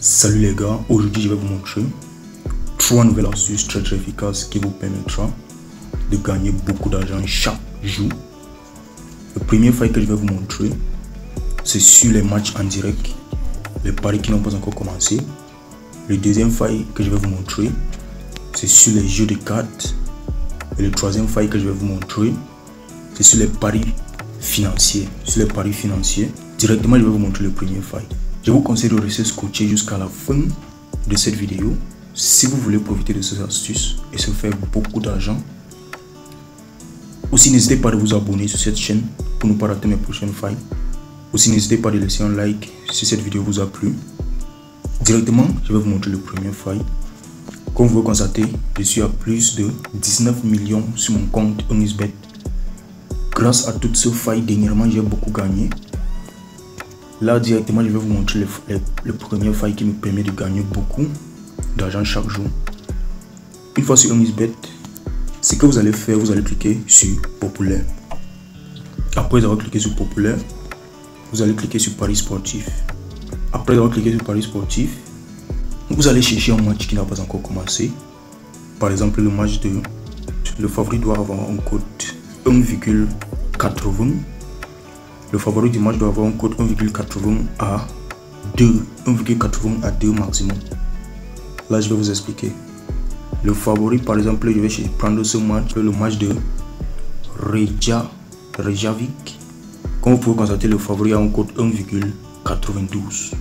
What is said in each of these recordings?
Salut les gars, aujourd'hui je vais vous montrer 3 nouvelles astuces très efficaces qui vous permettra de gagner beaucoup d'argent chaque jour. Le premier faille que je vais vous montrer, c'est sur les matchs en direct, les paris qui n'ont pas encore commencé. Le deuxième faille que je vais vous montrer, c'est sur les jeux de cartes. Et le troisième faille que je vais vous montrer, c'est sur les paris financiers. Directement, je vais vous montrer le premier faille. Je vous conseille de rester scotché jusqu'à la fin de cette vidéo si vous voulez profiter de ces astuces et se faire beaucoup d'argent. Aussi, n'hésitez pas à vous abonner sur cette chaîne pour ne pas rater mes prochaines failles. Aussi, n'hésitez pas à laisser un like si cette vidéo vous a plu. Directement, je vais vous montrer le premier faille. Comme vous le constatez, je suis à plus de 19 millions sur mon compte OnlySBet. Grâce à toutes ces failles, dernièrement, j'ai beaucoup gagné. Là, directement, je vais vous montrer le premier faille qui me permet de gagner beaucoup d'argent chaque jour. Une fois sur OnlySBet, ce que vous allez faire, vous allez cliquer sur Populaire. Après avoir cliqué sur Populaire, vous allez cliquer sur Paris sportif. Après avoir cliqué sur Paris sportif, vous allez chercher un match qui n'a pas encore commencé. Par exemple, le match de... Le favori doit avoir un code 1,80. Le favori du match doit avoir un code 1,80 à 2. 1,80 à 2 maximum. Là, je vais vous expliquer. Le favori, par exemple, je vais prendre ce match, le match de Reykjavik. Comme vous pouvez constater, le favori a un code 1,92.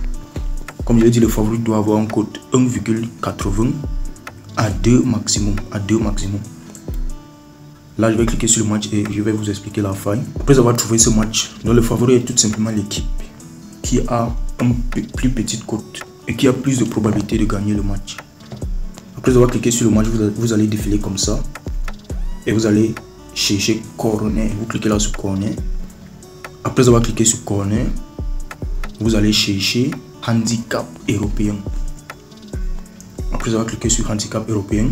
Comme je l'ai dit, le favori doit avoir un code 1,80 à 2 maximum. Là, je vais cliquer sur le match et je vais vous expliquer la faille. Après avoir trouvé ce match, donc le favori est tout simplement l'équipe qui a une plus petite cote et qui a plus de probabilité de gagner le match. Après avoir cliqué sur le match, vous allez défiler comme ça et vous allez chercher corner. Vous cliquez là sur corner. Après avoir cliqué sur corner, vous allez chercher handicap européen. Après avoir cliqué sur handicap européen,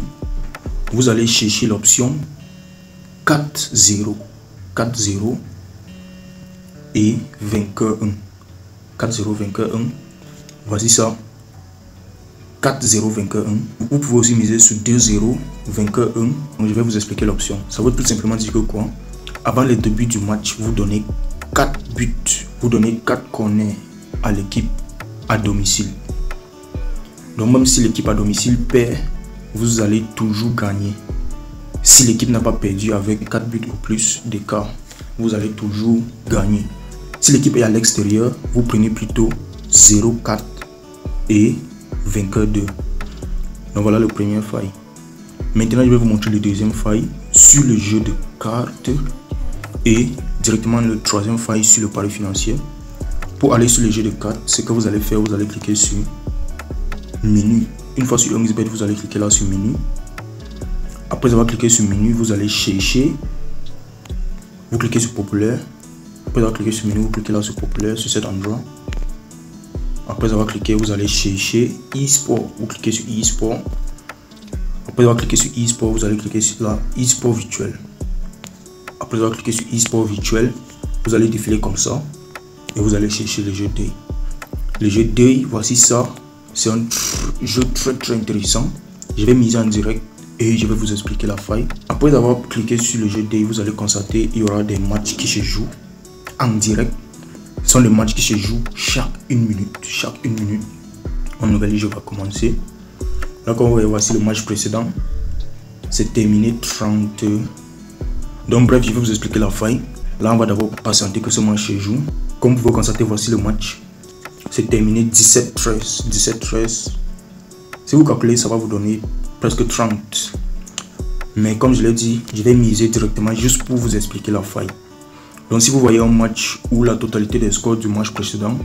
vous allez chercher l'option 4-0 et vainqueur 1. 4-0 vainqueur 1. Voici ça. 4-0 vainqueur 1. Vous pouvez aussi miser sur 2-0 vainqueur 1. Donc je vais vous expliquer l'option. Ça veut tout simplement dire que quoi? Avant le début du match, vous donnez 4 buts. Vous donnez 4 corners à l'équipe à domicile. Donc même si l'équipe à domicile perd, vous allez toujours gagner. Si l'équipe n'a pas perdu avec 4 buts ou plus d'écart, vous allez toujours gagner. Si l'équipe est à l'extérieur, vous prenez plutôt 0-4 et vainqueur 2. Donc voilà le premier faille. Maintenant, je vais vous montrer le deuxième faille sur le jeu de cartes et directement le troisième faille sur le pari financier. Pour aller sur le jeu de cartes, ce que vous allez faire, vous allez cliquer sur menu. Une fois sur OnlySBet, vous allez cliquer là sur menu. Après avoir cliqué sur menu, vous allez chercher. Vous cliquez sur populaire. Après avoir cliqué sur menu, vous cliquez là sur populaire, sur cet endroit. Après avoir cliqué, vous allez chercher e-sport. Vous cliquez sur e-sport. Après avoir cliqué sur e-sport, vous allez cliquer sur la e-sport virtuel. Après avoir cliqué sur e-sport virtuel, vous allez défiler comme ça. Et vous allez chercher le jeu d'œil. Le jeu d'œil, voici ça. C'est un jeu très intéressant. Je vais miser en direct. Et je vais vous expliquer la faille. Après avoir cliqué sur le jeu d'œil, vous allez constater qu'il y aura des matchs qui se jouent en direct. Ce sont les matchs qui se jouent chaque 1 minute. Chaque 1 minute, un nouvel jeu va commencer. Là, comme vous voyez, voici le match précédent. C'est terminé 30. Donc bref, je vais vous expliquer la faille. Là, on va d'abord patienter que ce match se joue. Comme vous pouvez constater, voici le match. C'est terminé 17-13. 17-13. Si vous calculez, ça va vous donner presque 30. Mais comme je l'ai dit, je vais miser directement juste pour vous expliquer la faille. Donc si vous voyez un match où la totalité des scores du match précédent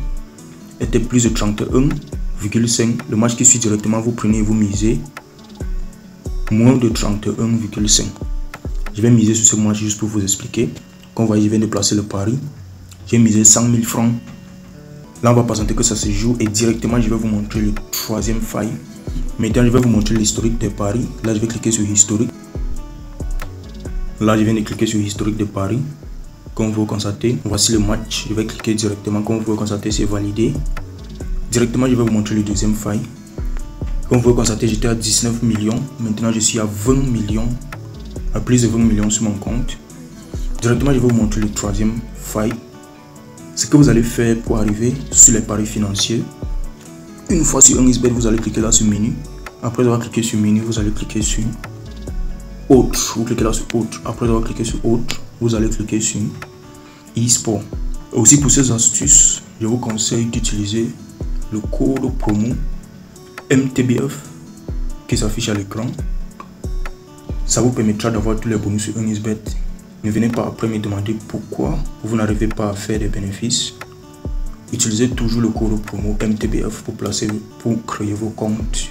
était plus de 31,5, le match qui suit directement, vous prenez et vous misez moins de 31,5. Je vais miser sur ce match juste pour vous expliquer. Comme vous voyez, je viens de placer le pari. J'ai misé 100 000 francs. Là, on va patienter que ça se joue et directement, je vais vous montrer le troisième faille. Maintenant, je vais vous montrer l'historique des paris. Là, je vais cliquer sur historique. Là, je viens de cliquer sur historique des paris. Comme vous constatez, voici le match. Je vais cliquer directement. Comme vous constatez, c'est validé. Directement, je vais vous montrer le deuxième faille. Comme vous pouvez constater, j'étais à 19 millions. Maintenant, je suis à 20 millions, à plus de 20 millions sur mon compte. Directement, je vais vous montrer le troisième faille. Ce que vous allez faire pour arriver sur les paris financiers. Une fois sur 1xBet, vous allez cliquer là sur menu. Après avoir cliqué sur menu, vous allez cliquer sur autre. Vous cliquez là sur autre. Après avoir cliqué sur autre, vous allez cliquer sur e-sport. Aussi pour ces astuces, je vous conseille d'utiliser le code promo MTBF qui s'affiche à l'écran. Ça vous permettra d'avoir tous les bonus sur 1xBet. Ne venez pas après me demander pourquoi vous n'arrivez pas à faire des bénéfices. Utilisez toujours le code promo MTBF pour créer vos comptes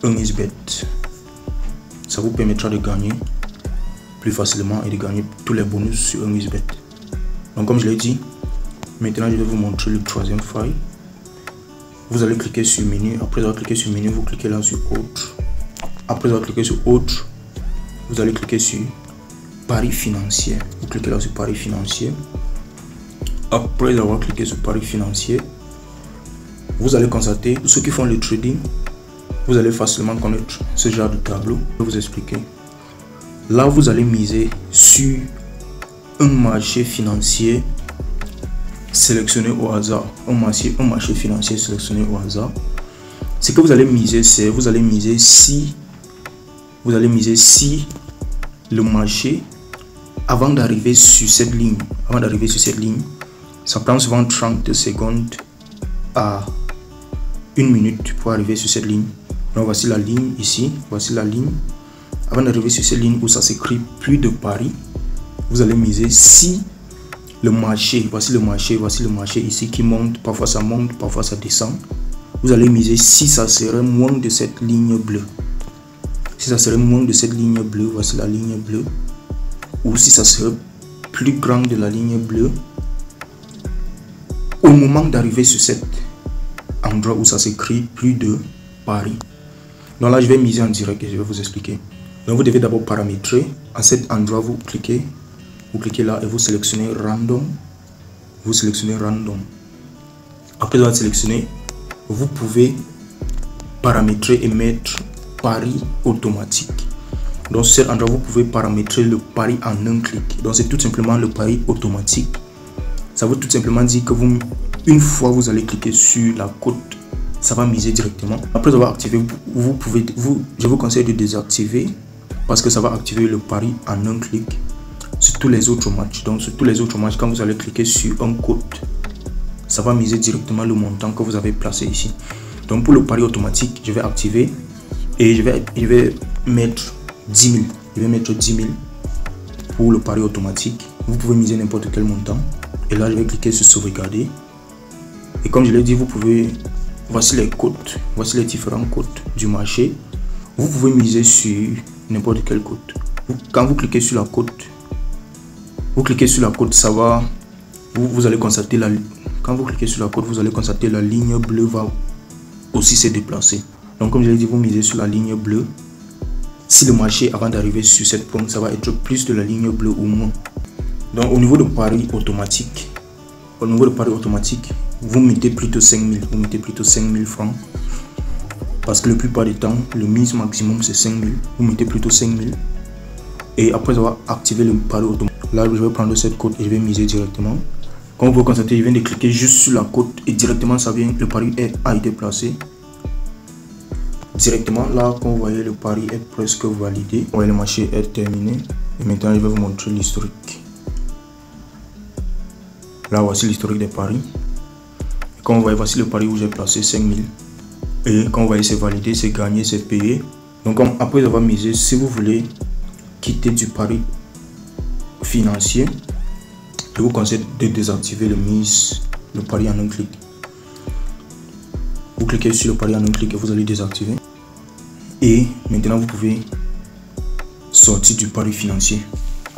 1xBet. Ça vous permettra de gagner plus facilement et de gagner tous les bonus sur 1xBet. Donc comme je l'ai dit, maintenant je vais vous montrer le troisième faille. Vous allez cliquer sur menu. Après avoir cliqué sur menu, vous cliquez là sur autre. Après avoir cliqué sur autre, vous allez cliquer sur paris financier. Vous cliquez là sur paris financier. Après avoir cliqué sur paris financier, vous allez constater ceux qui font le trading. Vous allez facilement connaître ce genre de tableau. Je vais vous expliquer. Là, vous allez miser sur un marché financier sélectionné au hasard. Un marché financier sélectionné au hasard. Ce que vous allez miser, c'est vous allez miser si le marché, avant d'arriver sur cette ligne, ça prend souvent 30 secondes à 1 minute pour arriver sur cette ligne. Donc voici la ligne ici, voici la ligne. Avant d'arriver sur cette ligne où ça s'écrit plus de paris, vous allez miser si le marché, voici le marché ici qui monte, parfois ça descend. Vous allez miser si ça serait moins de cette ligne bleue. Si ça serait moins de cette ligne bleue, voici la ligne bleue. Ou si ça serait plus grand de la ligne bleue, au moment d'arriver sur cet endroit où ça s'écrit plus de paris. Donc là, je vais miser en direct et je vais vous expliquer. Donc vous devez d'abord paramétrer. À cet endroit, vous cliquez là et vous sélectionnez random. Vous sélectionnez random. Après avoir sélectionné, vous pouvez paramétrer et mettre pari automatique. Donc sur cet endroit, vous pouvez paramétrer le pari en un clic. Donc c'est tout simplement le pari automatique. Ça veut tout simplement dire que une fois vous allez cliquer sur la cote, ça va miser directement. Après avoir activé, je vous conseille de désactiver parce que ça va activer le pari en un clic sur tous les autres matchs. Donc sur tous les autres matchs, quand vous allez cliquer sur un cote, ça va miser directement le montant que vous avez placé ici. Donc pour le pari automatique, je vais activer et je vais mettre 10 000. Je vais mettre 10 000 pour le pari automatique. Vous pouvez miser n'importe quel montant. Et là, je vais cliquer sur sauvegarder. Et comme je l'ai dit, voici les cotes, voici les différents cotes du marché. Vous pouvez miser sur n'importe quelle cote. Quand vous cliquez sur la cote, ça va, vous allez constater quand vous cliquez sur la cote, vous allez constater la ligne bleue va aussi se déplacer. Donc comme je l'ai dit, vous misez sur la ligne bleue. Si le marché, avant d'arriver sur cette pointe, ça va être plus de la ligne bleue ou moins. Donc au niveau de pari automatique, vous mettez plutôt 5 000. Vous mettez plutôt 5 000 francs. Parce que la plupart du temps, le mise maximum c'est 5 000. Vous mettez plutôt 5 000. Et après avoir activé le pari automatique, là je vais prendre cette cote et je vais miser directement. Comme vous pouvez constater, je viens de cliquer juste sur la cote et directement ça vient, le pari a été placé. Directement là, comme vous voyez, le pari est presque validé. Vous voyez, le marché est terminé. Et maintenant, je vais vous montrer l'historique. Là, voici l'historique des paris. Et comme vous voyez, voici le pari où j'ai placé 5 000. Et comme vous voyez, c'est validé, c'est gagné, c'est payé. Donc, après avoir misé, si vous voulez quitter du pari financier, je vous conseille de désactiver le pari en un clic. Vous cliquez sur le pari en un clic et vous allez désactiver. Et maintenant, vous pouvez sortir du pari financier.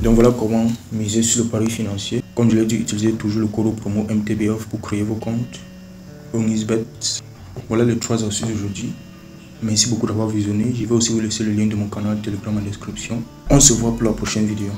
Donc voilà comment miser sur le pari financier. Comme je l'ai dit, utilisez toujours le code promo MTBF pour créer vos comptes 1xBet. Voilà les 3 astuces d'aujourd'hui. Merci beaucoup d'avoir visionné. Je vais aussi vous laisser le lien de mon canal Telegram en description. On se voit pour la prochaine vidéo.